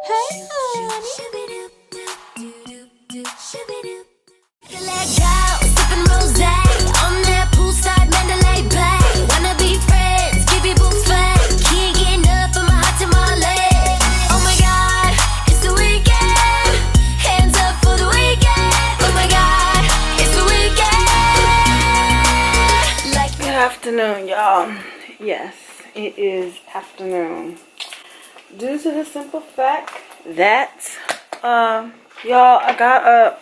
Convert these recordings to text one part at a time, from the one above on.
Hey, honey. Let go, sipping rosé on that poolside Mandalay Bay. Wanna be friends, give you boots fake. Can't get enough of my hot tamale. Oh my God, it's the weekend. Hands up for the weekend. Oh my God, it's the weekend. Like Good afternoon, y'all. Yes, it is afternoon. Due to the simple fact that, y'all, I got up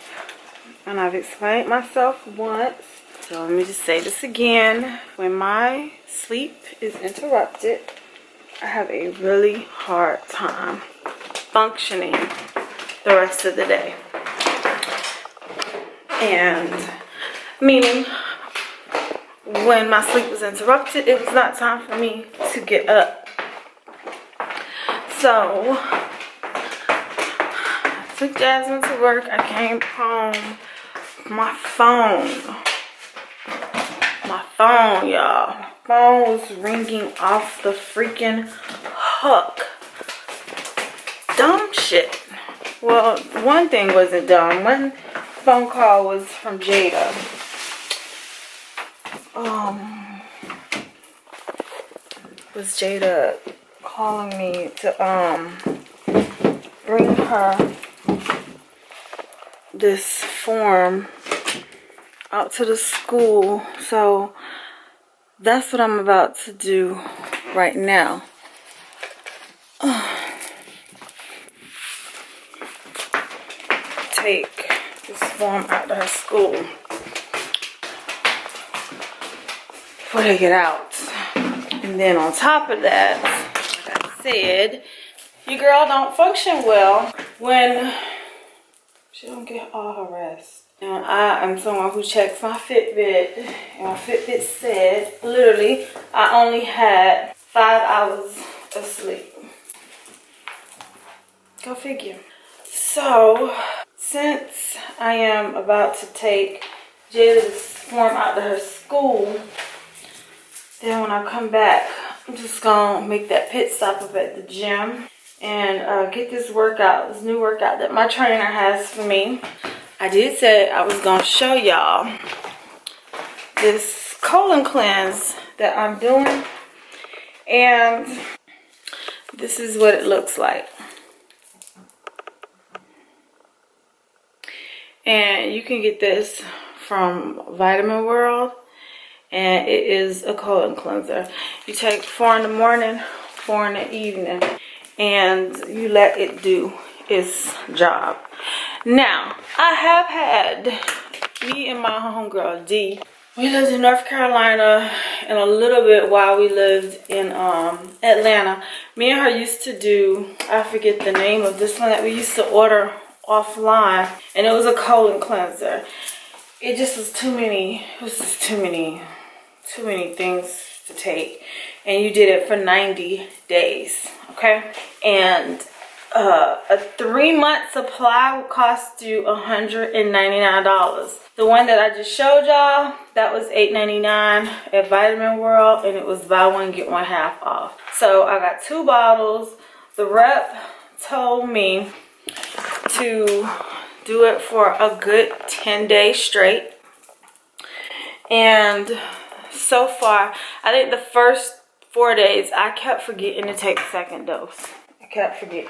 and I've explained myself once. So let me just say this again. When my sleep is interrupted, I have a really hard time functioning the rest of the day. And meaning, when my sleep was interrupted, it was not time for me to get up. So, I took Jasmine to work. I came home. My phone, y'all. My phone was ringing off the freaking hook. Dumb shit. Well, one thing wasn't dumb. One phone call was from Jada. Was Jada calling me to bring her this form out to the school. So that's what I'm about to do right now. Take this form out to her school before they get out. And then on top of that, like I said, your girl don't function well when she don't get all her rest. And I am someone who checks my Fitbit, and my Fitbit said, literally, I only had 5 hours of sleep. Go figure. So, since I am about to take Jada's form out to her school, then when I come back, I'm just gonna make that pit stop up at the gym and get this workout, this new workout that my trainer has for me. I did say I was gonna show y'all this colon cleanse that I'm doing, and this is what it looks like. And you can get this from Vitamin World, and it is a colon cleanser. You take 4 in the morning, 4 in the evening, and you let it do its job. Now, I have had, me and my homegirl D, we lived in North Carolina and a little bit while we lived in Atlanta. Me and her used to do, I forget the name of this one that we used to order offline, and it was a colon cleanser. It just was too many, it was just too many things to take, and you did it for 90 days, okay? And a 3-month supply would cost you $199. The one that I just showed y'all, that was $8.99 at Vitamin World, and it was buy one get one half off. So I got 2 bottles. The rep told me to do it for a good 10 days straight, and so far, I think the first 4 days, I kept forgetting to take the second dose. I kept forgetting.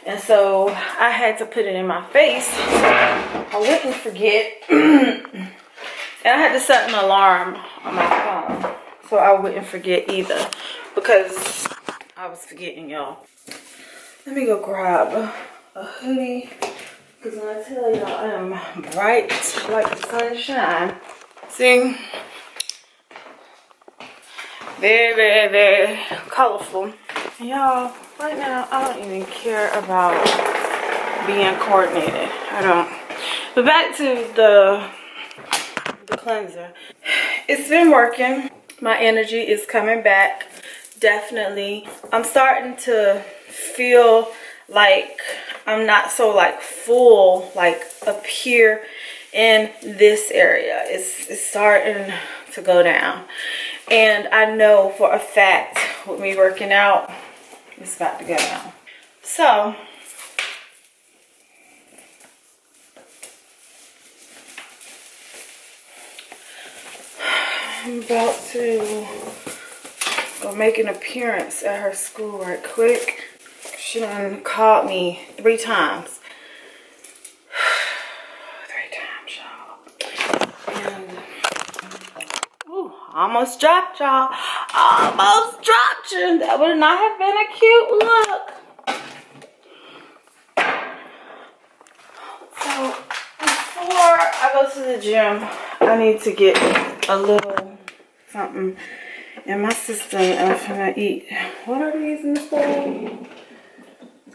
And so, I had to put it in my face so I wouldn't forget. And I had to set an alarm on my phone so I wouldn't forget either, because I was forgetting, y'all. Let me go grab a hoodie, because when I tell y'all I am bright like the sunshine. See? Very, very, very colorful. Y'all, right now, I don't even care about being coordinated. I don't. But back to the cleanser. It's been working. My energy is coming back. Definitely. I'm starting to feel like I'm not so like full, like up here in this area. It's starting to go down. And I know for a fact with me working out, it's about to go down. So I'm about to go make an appearance at her school right quick. She done called me 3 times. 3 times, y'all. And, ooh, almost dropped, y'all. Almost dropped you. That would not have been a cute look. So, before I go to the gym, I need to get a little something in my system. I'm gonna eat. What are these in the store?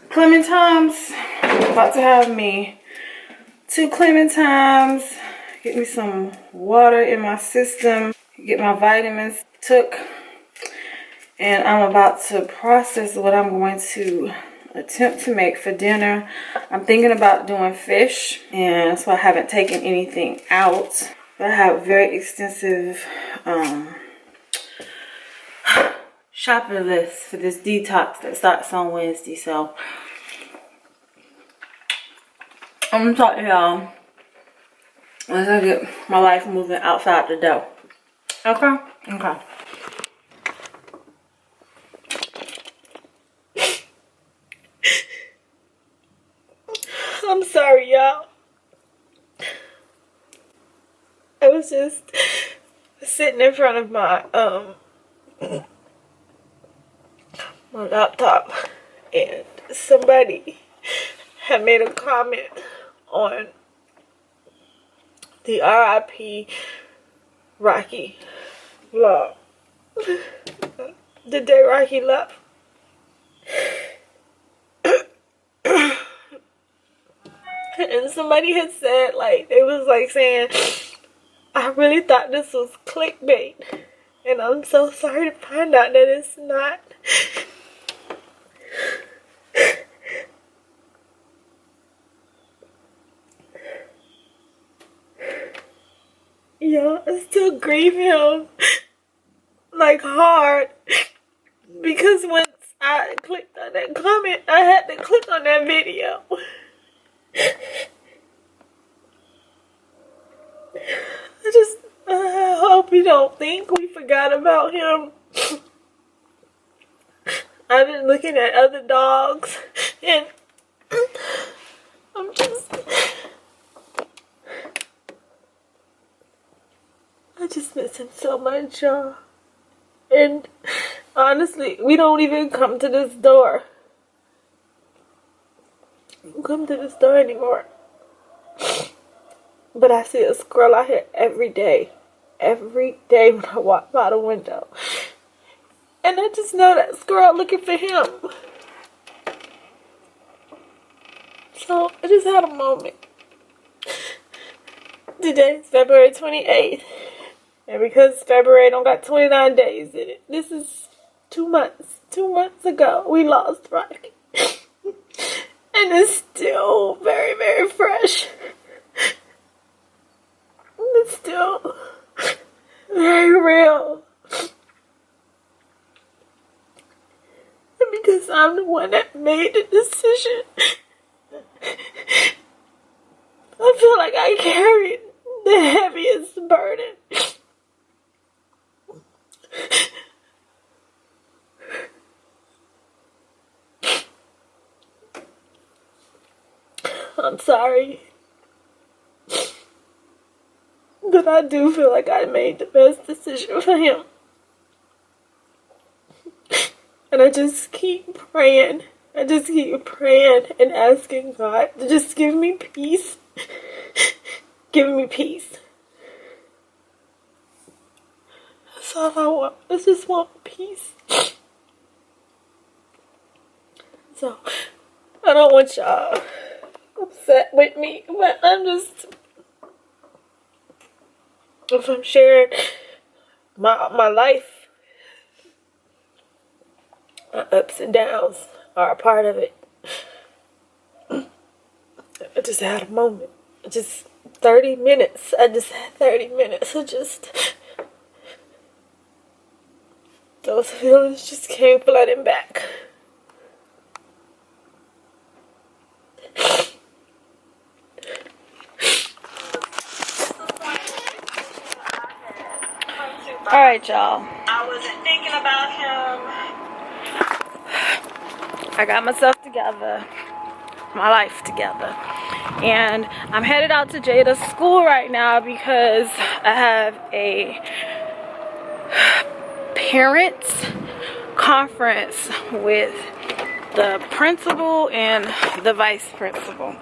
Clementines. About to have me 2 clementines. Get me some water in my system. Get my vitamins took. And I'm about to process what I'm going to attempt to make for dinner. I'm thinking about doing fish, and so I haven't taken anything out. But I have very extensive shopping list for this detox that starts on Wednesday. So I'm gonna talk to y'all once I get my life moving outside the door. Okay? Okay. I'm sorry, y'all. I was just sitting in front of my my laptop, and somebody had made a comment on the RIP Rocky vlog. The day Rocky left. And somebody had said, like, they was like saying, I really thought this was clickbait. And I'm so sorry to find out that it's not. Yeah, I still grieve him, like, hard. Because once I clicked on that comment, I had to click on that video. I hope you don't think we forgot about him. I've been looking at other dogs, and I just miss him so much, y'all. And honestly, we don't even come to this door. We don't come to this door anymore. But I see a squirrel out here every day. Every day when I walk by the window. And I just know that squirrel looking for him. So I just had a moment. Today is February 28th. And because February don't got 29 days in it, this is 2 months. 2 months ago, we lost Rocky. And it's still very, very fresh. It's still very real. And because I'm the one that made the decision, I feel like I carried the heaviest burden. I'm sorry. But I do feel like I made the best decision for him. And I just keep praying. I just keep praying and asking God to just give me peace. Give me peace. That's all I want. I just want peace. So, I don't want y'all upset with me, but if I'm sharing my life, my ups and downs are a part of it. I just had a moment. Just 30 minutes. I just had 30 minutes of just... those feelings just came flooding back. right, y'all. I wasn't thinking about him. I got myself together, my life together, and I'm headed out to Jada's school right now because I have a parents conference with the principal and the vice principal.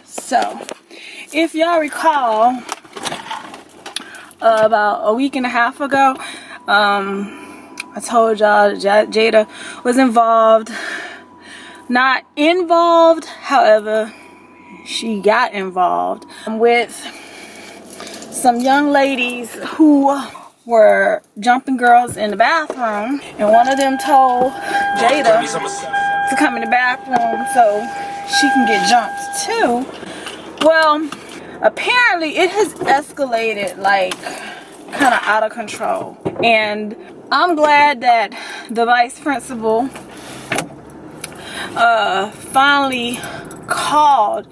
So if y'all recall, about a week and a half ago, I told y'all Jada was involved. Not involved, however, she got involved with some young ladies who were jumping girls in the bathroom, and one of them told Jada to come in the bathroom so she can get jumped too. Well, apparently it has escalated like kind of out of control, and I'm glad that the vice principal finally called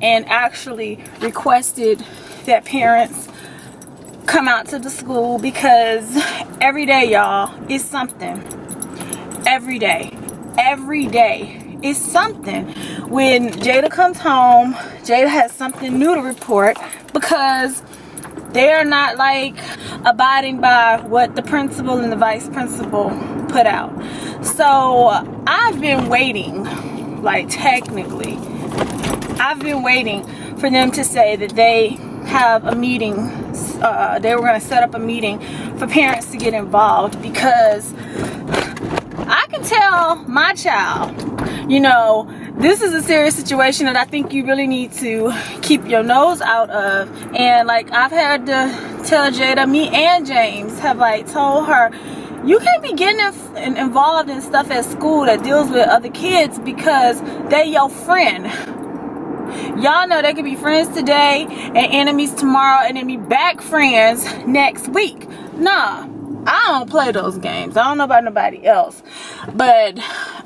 and actually requested that parents come out to the school, because every day, y'all, is something. Every day is something. When Jada comes home, Jada has something new to report, because they are not like abiding by what the principal and the vice principal put out. So I've been waiting, like technically, I've been waiting for them to say that they have a meeting. They were going to set up a meeting for parents to get involved, because I can tell my child, you know, this is a serious situation that I think you really need to keep your nose out of. And like, I've had to tell Jada, me and James have like told her, you can't be getting involved in stuff at school that deals with other kids, because they your friend. Y'all know they can be friends today and enemies tomorrow, and then be back friends next week. Nah, I don't play those games. I don't know about nobody else, but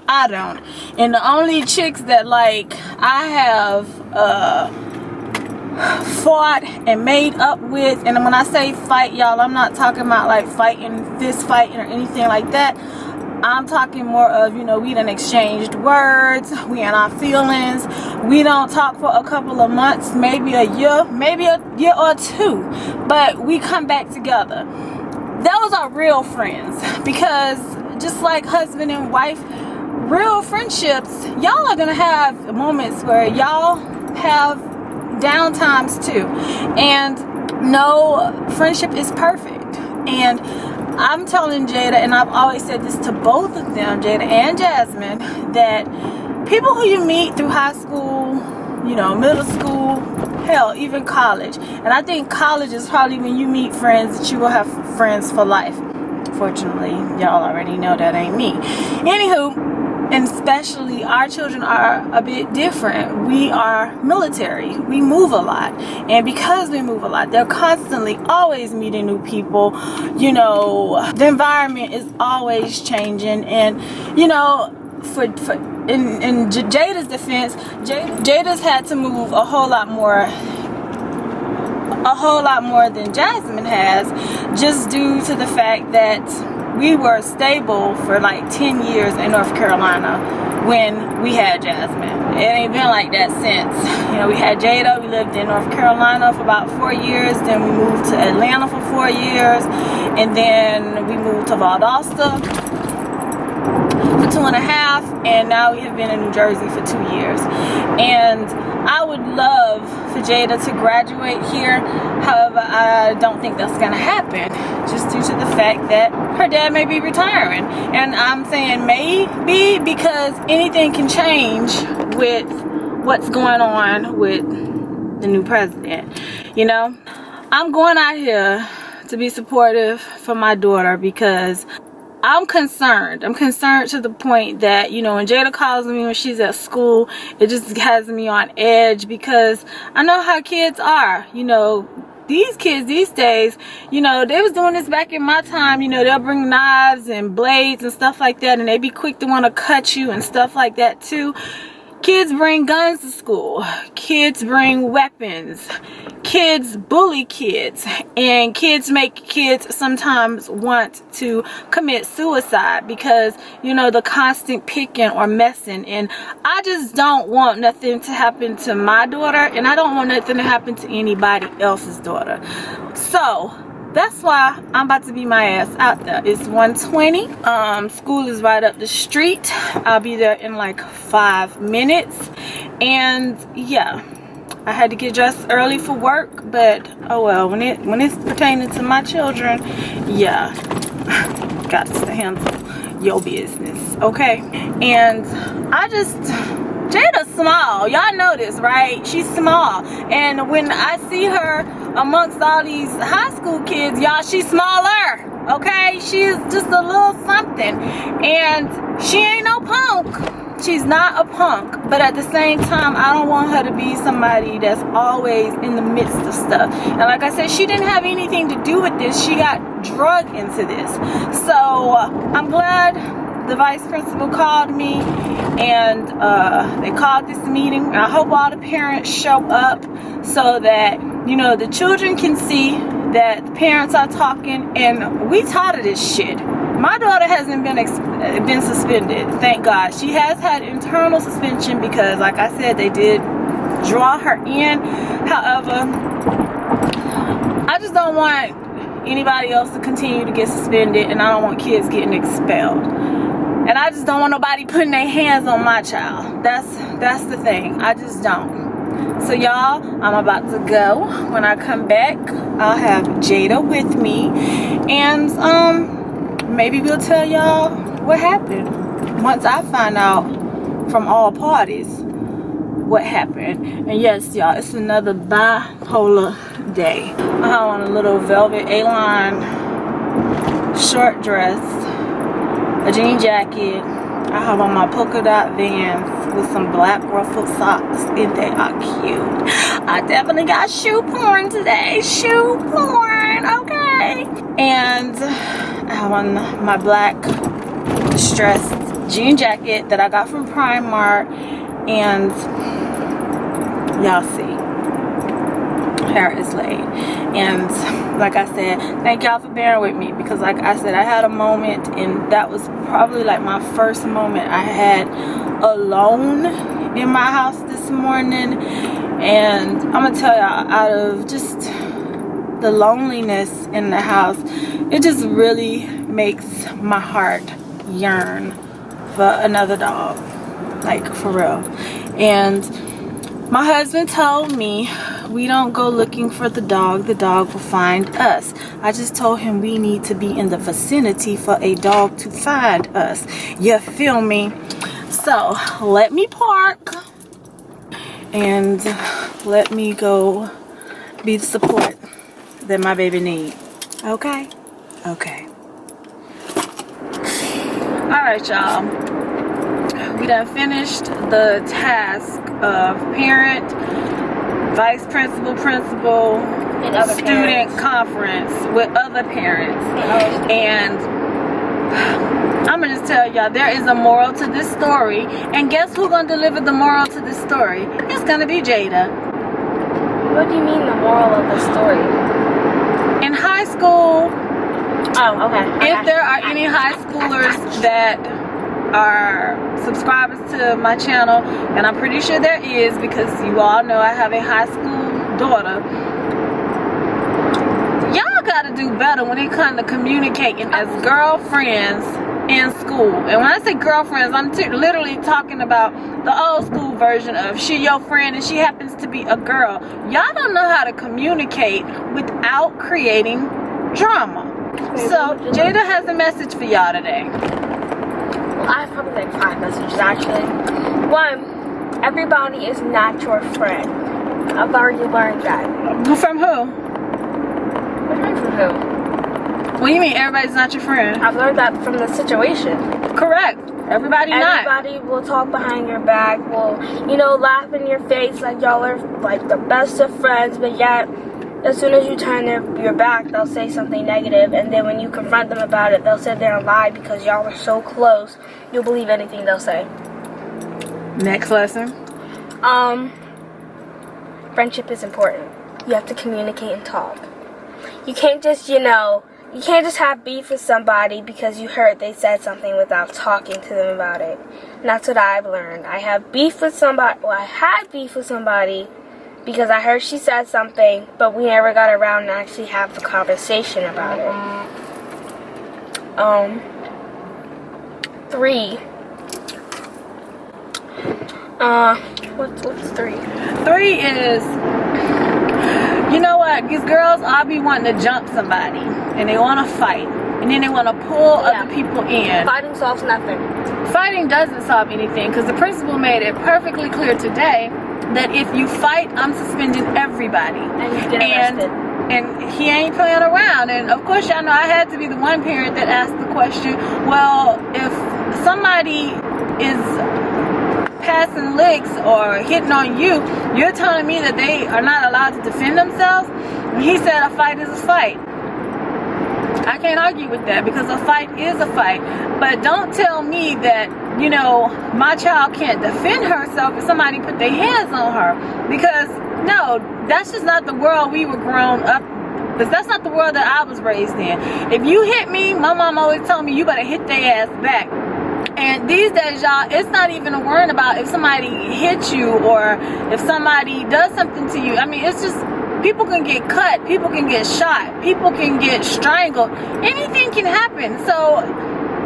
I don't. And the only chicks that like I have fought and made up with, and when I say fight, y'all, I'm not talking about like fighting, fist fighting or anything like that. I'm talking more of, you know, we done exchanged words, we in our feelings, we don't talk for a couple of months, maybe a year or two, but we come back together. Those are real friends, because just like husband and wife, real friendships, y'all are gonna have moments where y'all have downtimes too, and no friendship is perfect. And I'm telling Jada, and I've always said this to both of them, Jada and Jasmine, that people who you meet through high school, you know, middle school, hell, even college, and I think college is probably when you meet friends that you will have friends for life. Fortunately, y'all already know that ain't me. Anywho, and especially our children are a bit different. We are military. We move a lot. And because we move a lot, they're constantly always meeting new people. You know, the environment is always changing. And, you know, in Jada's defense, Jada's had to move a whole lot more than Jasmine has, just due to the fact that we were stable for like 10 years in North Carolina when we had Jasmine. It ain't been like that since. You know, we had Jada, we lived in North Carolina for about 4 years, then we moved to Atlanta for 4 years, and then we moved to Valdosta for 2.5, and now we have been in New Jersey for 2 years. And I would love for Jada to graduate here. However, I don't think that's gonna happen, just due to the fact that her dad may be retiring. And I'm saying maybe because anything can change with what's going on with the new president. You know, I'm going out here to be supportive for my daughter, because I'm concerned. I'm concerned to the point that, you know, when Jada calls me when she's at school, it just has me on edge, because I know how kids are. You know, these kids these days, you know, they was doing this back in my time. You know, they'll bring knives and blades and stuff like that, and they be quick to want to cut you and stuff like that too. Kids bring guns to school. Kids bring weapons. Kids bully kids. And kids make kids sometimes want to commit suicide because, you know, the constant picking or messing. And I just don't want nothing to happen to my daughter, and I don't want nothing to happen to anybody else's daughter. So that's why I'm about to be my ass out there. It's 1:20. School is right up the street. I'll be there in like 5 minutes. And yeah, I had to get dressed early for work, but oh well, when it's pertaining to my children, yeah, got to handle your business, okay? And Jada's small. Y'all know this, right? She's small. And when I see her amongst all these high school kids, y'all, she's smaller, okay? She's just a little something. And she ain't no punk. She's not a punk. But at the same time, I don't want her to be somebody that's always in the midst of stuff. And like I said, she didn't have anything to do with this. She got drugged into this. So I'm glad the vice principal called me, and they called this meeting. I hope all the parents show up so that, you know, the children can see that the parents are talking, and we tired of this shit. My daughter hasn't been suspended, thank God. She has had internal suspension because, like I said, they did draw her in. However, I just don't want anybody else to continue to get suspended, and I don't want kids getting expelled. And I just don't want nobody putting their hands on my child. That's the thing. I just don't. So y'all, I'm about to go. When I come back, I'll have Jada with me, and maybe we'll tell y'all what happened once I find out from all parties what happened. And yes, y'all, it's another bipolar day. I have on a little velvet A-line short dress, a jean jacket. I have on my polka dot Vans with some black ruffled socks, and they are cute. I definitely got shoe porn today. Shoe porn, okay. And I have on my black distressed jean jacket that I got from Primark, and y'all see, hair is laid. And like I said, thank y'all for bearing with me, because like I said, I had a moment, and that was probably like my first moment I had alone in my house this morning. And I'm gonna tell y'all, out of just the loneliness in the house, it just really makes my heart yearn for another dog, like for real. And my husband told me, we don't go looking for the dog will find us. I just told him we need to be in the vicinity for a dog to find us. You feel me? So let me park and let me go be the support that my baby needs. Okay? Okay. Alright, y'all. We done finished the task of parent, vice principal, and other student parents. conference with other parents. And I'm gonna just tell y'all, there is a moral to this story. And guess who's gonna deliver the moral to this story? It's gonna be Jada. What do you mean the moral of the story? In high school, Oh, okay. if there are any high schoolers that are subscribers to my channel, and I'm pretty sure there is, because you all know I have a high school daughter, y'all gotta do better when it comes to communicating as girlfriends in school. And when I say girlfriends, I'm literally talking about the old school version of she your friend and she happens to be a girl. Y'all don't know how to communicate without creating drama. So Jada has a message for y'all today. Well, I have probably like 5 messages actually. 1, everybody is not your friend. I've already learned that. From who? What do you mean from who? What do you mean everybody's not your friend? I've learned that from the situation. Correct. Everybody not. Everybody will talk behind your back, will, you know, laugh in your face like y'all are like the best of friends, but yet as soon as you turn your back, they'll say something negative, and then when you confront them about it, they'll sit there and lie because y'all are so close, you'll believe anything they'll say. Next lesson. Friendship is important. You have to communicate and talk. You can't just, you can't just have beef with somebody because you heard they said something without talking to them about it. And that's what I've learned. I had beef with somebody because I heard she said something, but we never got around to actually have the conversation about it. 3. What's 3? 3 is, you know what? These girls all be wanting to jump somebody, and they want to fight, and then they want to pull other people in. Fighting solves nothing. Fighting doesn't solve anything, because the principal made it perfectly clear today that if you fight, I'm suspending everybody. And you get arrested. And he ain't playing around. And of course, y'all know I had to be the one parent that asked the question, well, if somebody is passing licks or hitting on you, you're telling me that they are not allowed to defend themselves? And he said a fight is a fight. I can't argue with that, because a fight is a fight. But don't tell me that, my child can't defend herself if somebody put their hands on her. Because no, that's just not the world we were grown up. That's not the world that I was raised in. If you hit me, my mom always told me you better hit their ass back. And these days, y'all, it's not even a worrying about if somebody hits you or if somebody does something to you. I mean, it's just, people can get cut, people can get shot, people can get strangled. Anything can happen. So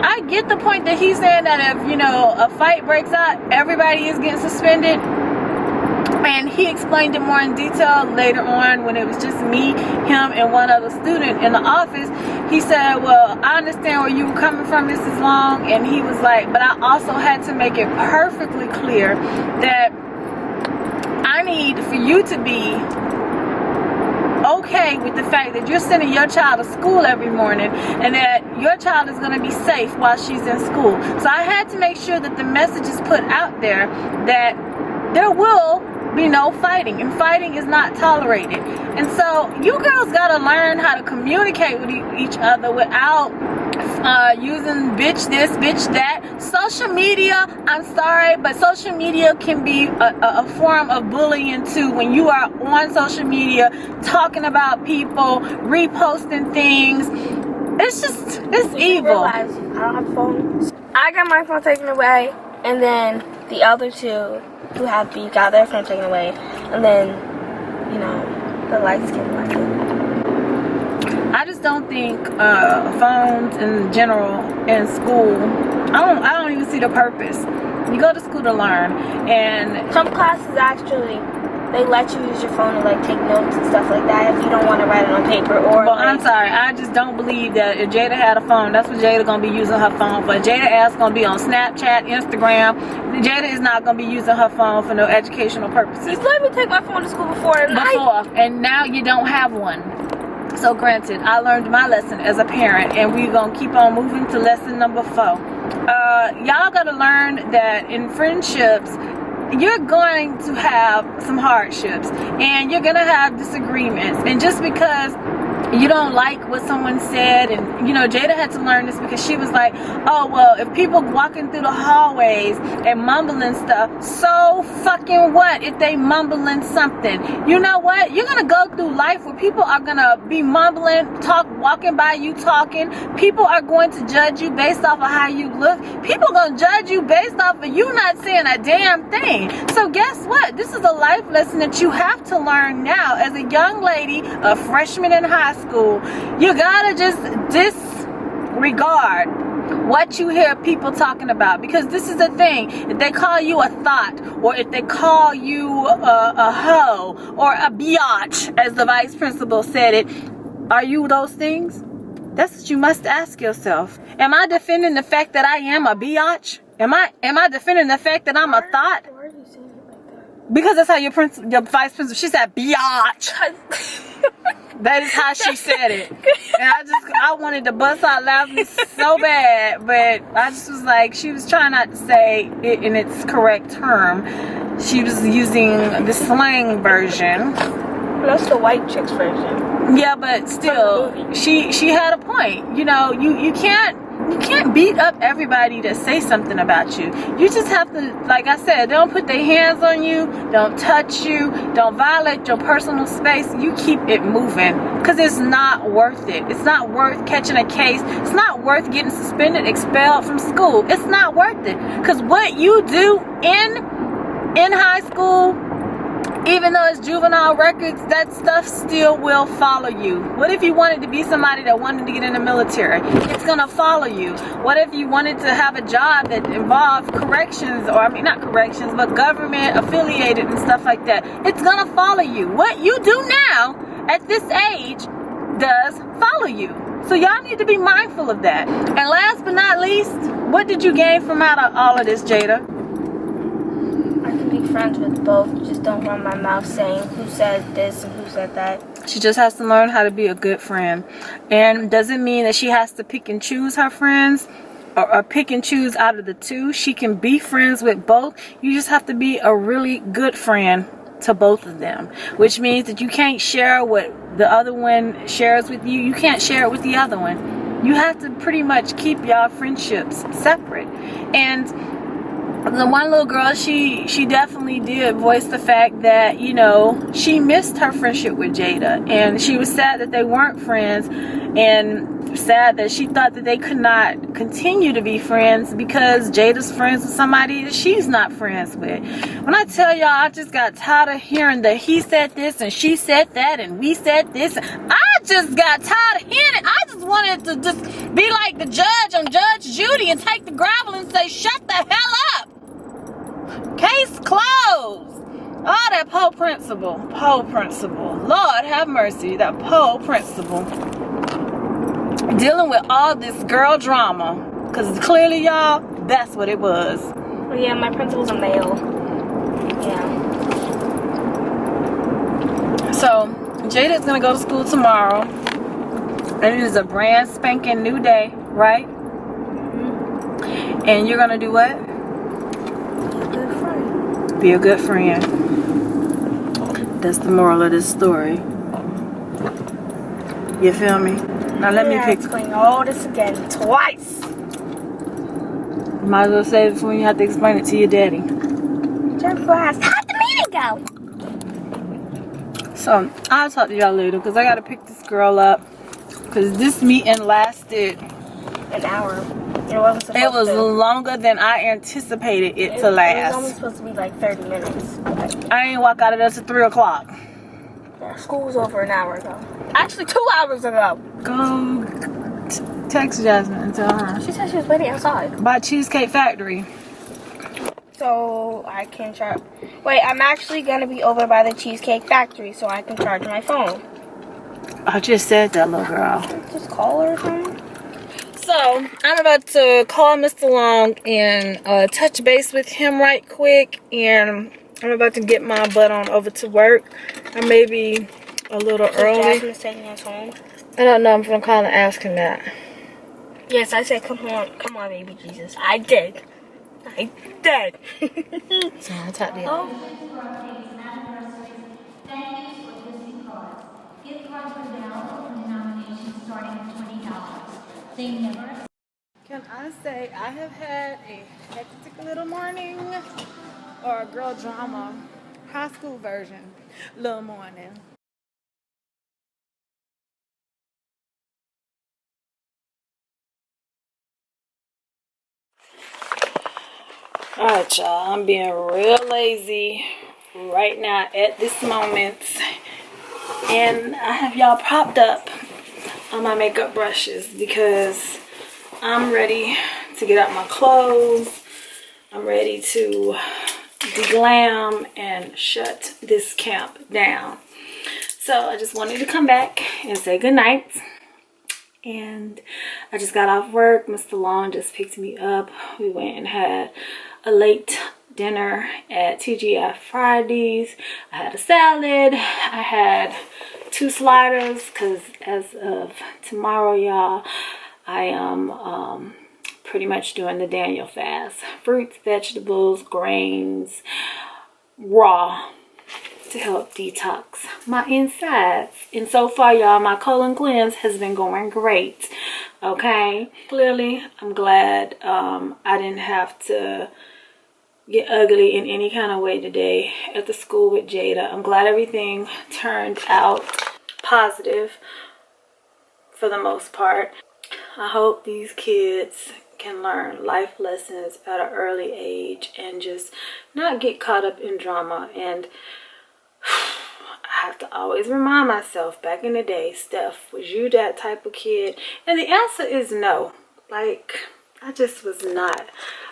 I get the point that he's saying that if, a fight breaks out, everybody is getting suspended. And he explained it more in detail later on when it was just me, him, and one other student in the office. He said, well, I understand where you were coming from, Mrs. Long. And he was like, but I also had to make it perfectly clear that I need for you to be okay with the fact that you're sending your child to school every morning and that your child is going to be safe while she's in school. So I had to make sure that the message is put out there that there will be no fighting, and fighting is not tolerated. And so you girls got to learn how to communicate with each other without using bitch this, bitch that. Social media, I'm sorry, but social media can be a form of bullying too. When you are on social media talking about people, reposting things, it's evil. I don't have a phone. I got my phone taken away, and then the other two who have beef got their phone taken away, and then the lights get blinded. I just don't think phones in general in school, I don't even see the purpose. You go to school to learn, and some classes actually they let you use your phone to take notes and stuff like that if you don't want to write it on paper. Or well, I'm sorry, I just don't believe that if Jada had a phone, that's what Jada gonna be using her phone for. Jada ass gonna be on Snapchat, Instagram. Jada is not gonna be using her phone for no educational purposes. He's let me take my phone to school before, and now you don't have one. So granted, I learned my lesson as a parent, and we're gonna keep on moving to lesson number 4. Y'all gotta learn that in friendships, you're going to have some hardships and you're gonna have disagreements, and just because you don't like what someone said, and Jada had to learn this because she was like, oh well, if people walking through the hallways and mumbling stuff, so fucking what if they mumbling something? You know what, you're gonna go through life where people are gonna be mumbling, walking by you talking. People are going to judge you based off of how you look. People are gonna judge you based off of you not saying a damn thing. So guess what, this is a life lesson that you have to learn now as a young lady, a freshman in high school. You gotta just disregard what you hear people talking about, because this is the thing. If they call you a thought, or if they call you a hoe or a biatch, as the vice principal said it, are you those things? That's what you must ask yourself. Am I defending the fact that I am a biatch? Am I defending the fact that I'm a thought? Why are you saying it like that? Because that's how your vice principal, she said biatch. That is how she said it. And I wanted to bust out laughing so bad, but I just was like, she was trying not to say it in its correct term. She was using the slang version. That's the white chick's version. Yeah, but still, she had a point. You can't You can't beat up everybody that say something about you. You just have to, like I said, don't put their hands on you, don't touch you, don't violate your personal space. You keep it moving, because it's not worth it. It's not worth catching a case. It's not worth getting suspended, expelled from school. It's not worth it, because what you do in high school, even though it's juvenile records, that stuff still will follow you. What if you wanted to be somebody that wanted to get in the military? It's gonna follow you. What if you wanted to have a job that involved corrections, or I mean not corrections, but government affiliated and stuff like that? It's gonna follow you. What you do now at this age does follow you. So y'all need to be mindful of that. And last but not least, what did you gain from out of all of this, Jada? Be friends with both. Just don't run my mouth saying who said this and who said that. She just has to learn how to be a good friend, and doesn't mean that she has to pick and choose her friends, or pick and choose out of the two. She can be friends with both. You just have to be a really good friend to both of them, which means that you can't share what the other one shares with you. You can't share it with the other one. You have to pretty much keep y'all friendships separate. And the one little girl, she definitely did voice the fact that, you know, she missed her friendship with Jada, and she was sad that they weren't friends, and sad that she thought that they could not continue to be friends because Jada's friends with somebody that she's not friends with. When I tell y'all, I just got tired of hearing that he said this and she said that and we said this. I just got tired of hearing it. I just wanted to just be like the judge on Judge Judy and take the gravel and say, shut the hell up. Case closed. Oh, that Poe principal. Lord have mercy, that Poe principal. Dealing with all this girl drama. Because clearly, y'all, that's what it was. Oh, yeah, my principal's a male. Yeah. So, Jada's going to go to school tomorrow. And it is a brand spanking new day, right? Mm-hmm. And you're going to do what? Be a good friend. That's the moral of this story. You feel me? Now let me pick. Explain all this again twice. Might as well say it before you have to explain it to your daddy. Just last. How'd the meeting go? So I'll talk to y'all later because I gotta pick this girl up. Because this meeting lasted an hour. It was longer than I anticipated it to last. It was only supposed to be like 30 minutes. I ain't walk out of there till 3 o'clock. Yeah, school was over an hour ago. Actually, 2 hours ago. Go text Jasmine and tell her. She said she was waiting outside. By Cheesecake Factory. So I can charge. Wait, I'm actually gonna be over by the Cheesecake Factory so I can charge my phone. I just said that, little girl. Just call her or something. So, I'm about to call Mr. Long and touch base with him right quick. And I'm about to get my butt on over to work. I may be a little early. Jasmine's taking us home. I don't know. I'm going to call and ask him that. Yes, I said, come on, baby Jesus. I did. So, I'll talk to you. Gift cards are available for denominations starting at $20. They never. Can I say I have had a hectic little morning, or a girl drama high school version little morning. Alright, y'all, I'm being real lazy right now at this moment, and I have y'all propped up on my makeup brushes because I'm ready to get out my clothes. I'm ready to de-glam and shut this camp down. So I just wanted to come back and say goodnight. And I just got off work. Mr. Long just picked me up. We went and had a late dinner at TGI Fridays. I had a salad. I had 2 sliders because as of tomorrow, y'all, I am pretty much doing the Daniel fast. Fruits, vegetables, grains, raw, to help detox my insides. And so far, y'all, my colon cleanse has been going great. Okay, clearly I'm glad I didn't have to get ugly in any kind of way today at the school with Jada. I'm glad everything turned out positive for the most part. I hope these kids can learn life lessons at an early age and just not get caught up in drama. And I have to always remind myself, back in the day, Steph, was you that type of kid? And the answer is no. Like, I just was not.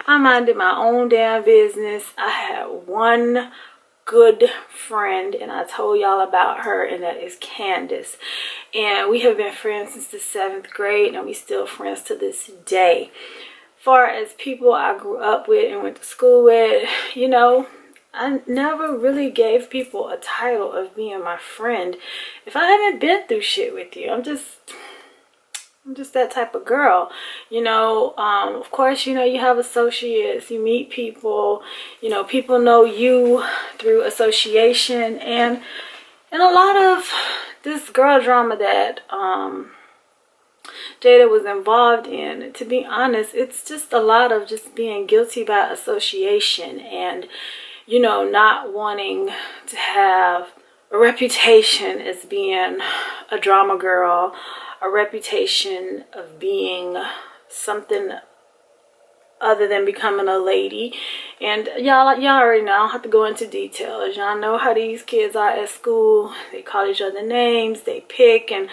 I minded my own damn business. I had one good friend, and I told y'all about her, and that is Candace. And we have been friends since the 7th grade, and we still friends to this day. Far as people I grew up with and went to school with, you know, I never really gave people a title of being my friend if I haven't been through shit with you. I'm just that type of girl, you know. Of course, you know, you have associates, you meet people, you know, people know you through association, and a lot of this girl drama that Jada was involved in, to be honest, it's just a lot of just being guilty by association, and, you know, not wanting to have a reputation as being a drama girl, a reputation of being something other than becoming a lady. And y'all already know, I don't have to go into details. Y'all know how these kids are at school. They call each other names, they pick, and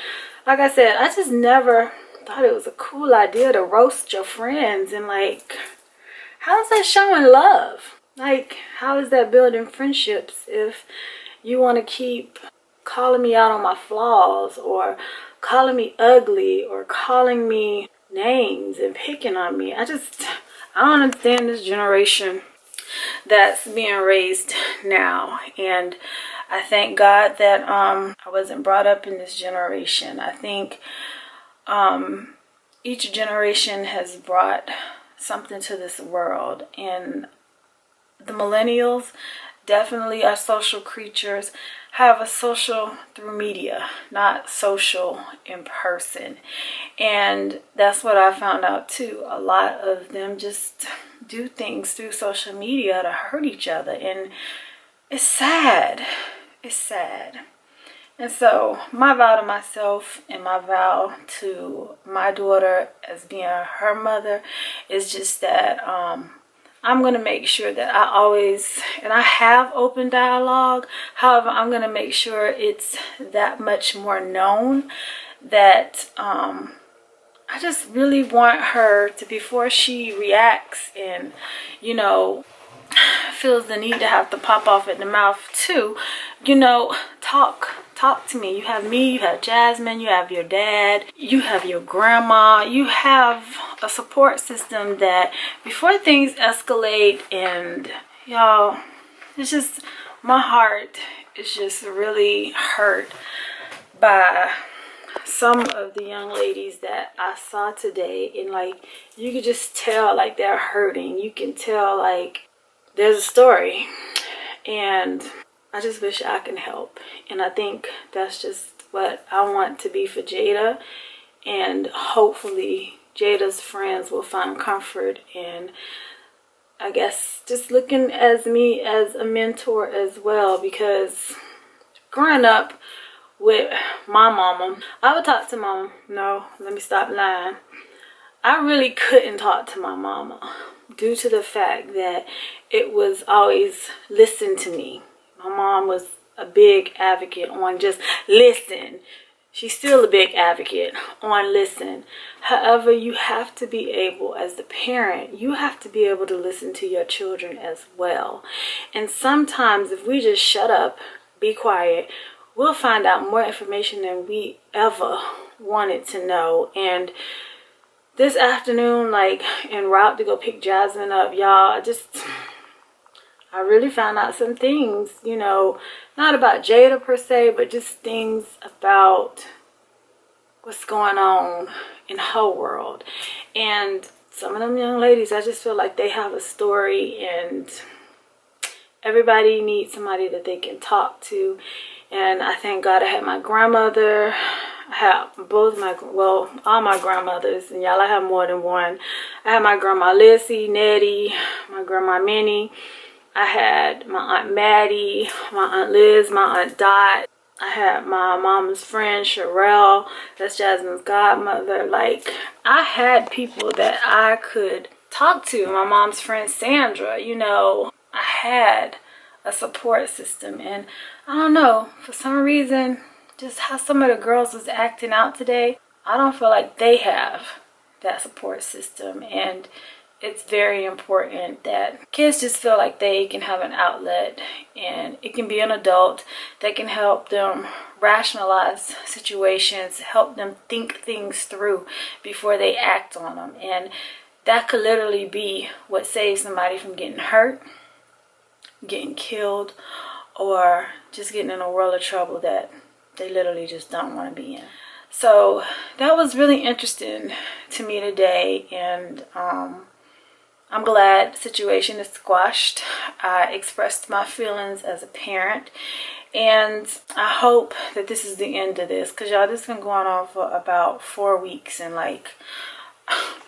like I said, I just never thought it was a cool idea to roast your friends. And like, how is that showing love? Like, how is that building friendships if you want to keep calling me out on my flaws, or calling me ugly, or calling me names and picking on me? I don't understand this generation that's being raised now. And I thank God that I wasn't brought up in this generation. I think each generation has brought something to this world, and the millennials definitely are social creatures, have a social through media, not social in person. And that's what I found out too. A lot of them just do things through social media to hurt each other, and it's sad. It's sad. And so my vow to myself and my vow to my daughter as being her mother is just that I'm going to make sure that I always, and I have open dialogue. However, I'm going to make sure it's that much more known that I just really want her to, before she reacts and, you know, feels the need to have to pop off at the mouth too, you know, talk to me. You have me, you have Jasmine, you have your dad, you have your grandma, you have a support system that before things escalate. And y'all, it's just, my heart is just really hurt by some of the young ladies that I saw today. And like, you could just tell like they're hurting. You can tell like there's a story, and I just wish I can help. And I think that's just what I want to be for Jada, and hopefully Jada's friends will find comfort in, I guess, just looking as me as a mentor as well. Because growing up with my mama, I would talk to mom. No, let me stop lying. I really couldn't talk to my mama due to the fact that it was always listen to me. My mom was a big advocate on just listen. She's still a big advocate on listen. However, you have to be able, as the parent, you have to be able to listen to your children as well. And sometimes if we just shut up, be quiet, we'll find out more information than we ever wanted to know. And this afternoon, like en route to go pick Jasmine up, y'all, I really found out some things, you know, not about Jada per se, but just things about what's going on in her world. And some of them young ladies, I just feel like they have a story, and everybody needs somebody that they can talk to. And I thank God I had my grandmother. I have both my, well, all my grandmothers, and y'all, I have more than one. I had my grandma Lissy, Nettie, my grandma Minnie. I had my Aunt Maddie, my Aunt Liz, my Aunt Dot. I had my mama's friend Sherelle, that's Jasmine's godmother. Like, I had people that I could talk to. My mom's friend Sandra, you know, I had a support system. And I don't know, for some reason, just how some of the girls was acting out today, I don't feel like they have that support system. And it's very important that kids just feel like they can have an outlet, and it can be an adult that can help them rationalize situations, help them think things through before they act on them. And that could literally be what saves somebody from getting hurt, getting killed, or just getting in a world of trouble that they literally just don't want to be in. So that was really interesting to me today, and I'm glad the situation is squashed. I expressed my feelings as a parent, and I hope that this is the end of this, because y'all, this has been going on for about 4 weeks, and like,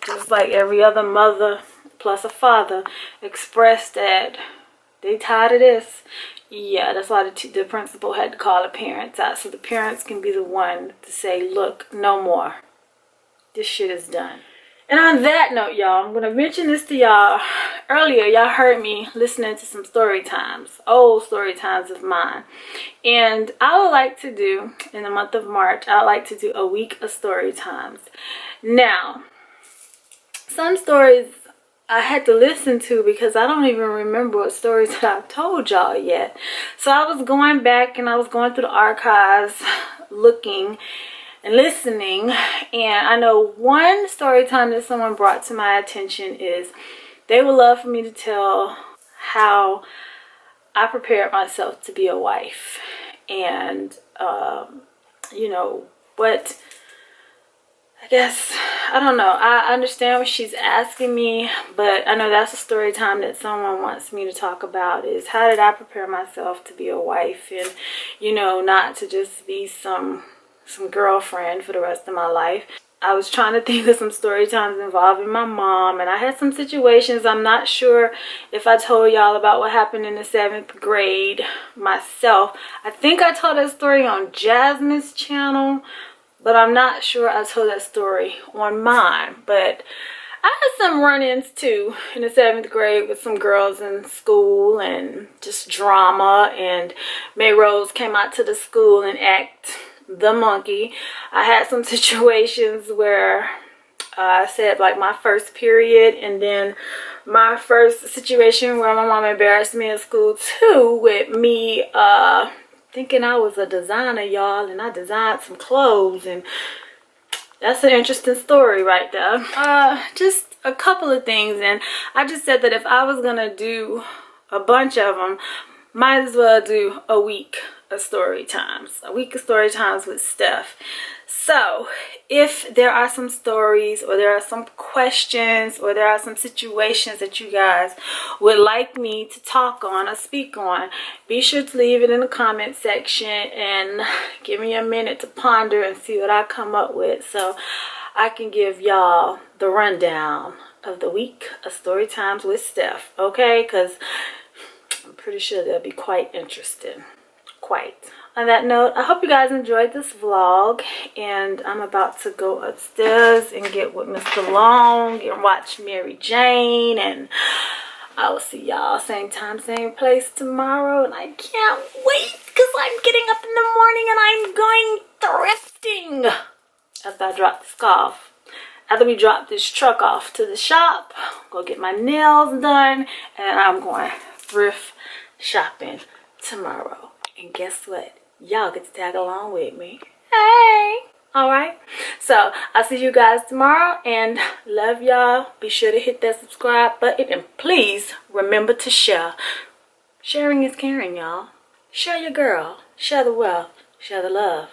just like every other mother plus a father expressed that they tired of this. Yeah, that's why the principal had to call the parents out, so the parents can be the one to say, look, no more. This shit is done. And on that note, y'all, I'm going to mention this to y'all. Earlier, y'all heard me listening to some story times, old story times of mine. And I would like to do, in the month of March, I would like to do a week of story times. Now, some stories I had to listen to because I don't even remember what stories that I've told y'all yet. So I was going back and I was going through the archives, looking and listening, and I know one story time that someone brought to my attention is they would love for me to tell how I prepared myself to be a wife, and you know what, I guess, I don't know, I understand what she's asking me, but I know that's a story time that someone wants me to talk about, is how did I prepare myself to be a wife, and you know, not to just be some girlfriend for the rest of my life. I was trying to think of some story times involving my mom, and I had some situations. I'm not sure if I told y'all about what happened in the 7th grade myself. I think I told that story on Jasmine's channel, but I'm not sure I told that story on mine. But I had some run-ins too in the 7th grade with some girls in school, and just drama, and May Rose came out to the school and act the monkey. I had some situations where I said like my first period, and then my first situation where my mom embarrassed me at school too, with me thinking I was a designer, y'all, and I designed some clothes, and that's an interesting story right there. Just a couple of things, and I just said that if I was gonna do a bunch of them, might as well do a week of story times, with Steph. So if there are some stories, or there are some questions, or there are some situations that you guys would like me to talk on or speak on, be sure to leave it in the comment section and give me a minute to ponder and see what I come up with, so I can give y'all the rundown of the week of story times with Steph, okay? Because I'm pretty sure they'll be quite interesting. On that note, I hope you guys enjoyed this vlog, and I'm about to go upstairs and get with Mr. Long and watch Mary Jane, and I will see y'all same time, same place tomorrow, and I can't wait because I'm getting up in the morning and I'm going thrifting after I drop this car off. After we drop this truck off to the shop, go get my nails done, and I'm going thrift shopping tomorrow. And guess what? Y'all get to tag along with me. Hey! Alright? So, I'll see you guys tomorrow, and love y'all. Be sure to hit that subscribe button, and please remember to share. Sharing is caring, y'all. Share your girl. Share the wealth. Share the love.